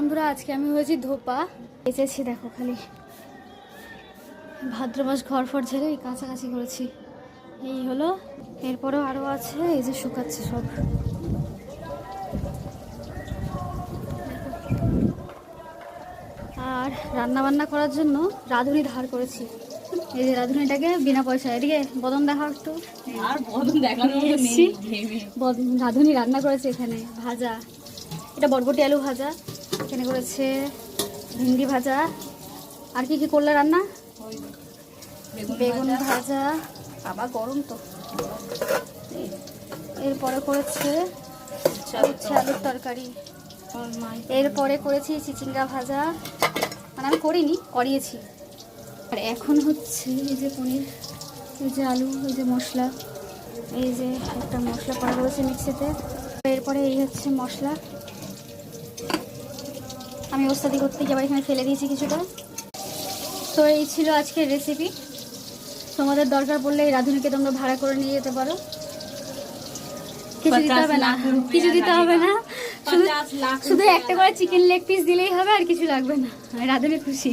বন্ধুরা, আজকে আমি হয়েছি ধোপা। এসেছি দেখো, খালি ভাদ্র মাস ঘর ফর ঝেড়ে এই কাছাকাছি করেছি। এই হলো, এরপরেও আরও আছে, এই যে শুকাচ্ছে সব। আর রান্না বান্না করার জন্য রাঁধুনি ধার করেছি। এই যে রাঁধুনিটাকে বিনা পয়সা, এদিকে বদন দেখাও একটু। আর বদন দেখানোর মতো নেই, ঘেমে। রাঁধুনি রান্না করেছে এখানে ভাজা, এটা বরবটি আলু ভাজা, এখানে করেছে ভিন্ডি ভাজা। আর কি কি করলে রান্না? বেগুন ভাজা, বাবা গরম তো। এরপরে করেছে আলুর তরকারি, এরপরে করেছি চিচিঙ্গা ভাজা, মানে আমি করিনি, করিয়েছি। আর এখন হচ্ছে এই যে পনির, এই যে আলু, এই যে মশলা, এই যে একটা মশলা করা রয়েছে মিক্সিতে। এরপরে এই হচ্ছে মশলা, আমি ওস্তাদি করতে গিয়ে আবার এখানে ফেলে দিয়েছি কিছুটা। তো এই ছিল আজকের রেসিপি। তোমাদের দরকার পড়লে এই রাঁধুনিকে তোমরা ভাড়া করে নিয়ে যেতে পারো। কিছু দিতে হবে না, কিছু দিতে হবে না, শুধু একটা করে চিকেন লেগ পিস দিলেই হবে, আর কিছু লাগবে না। রাঁধুনি খুশি।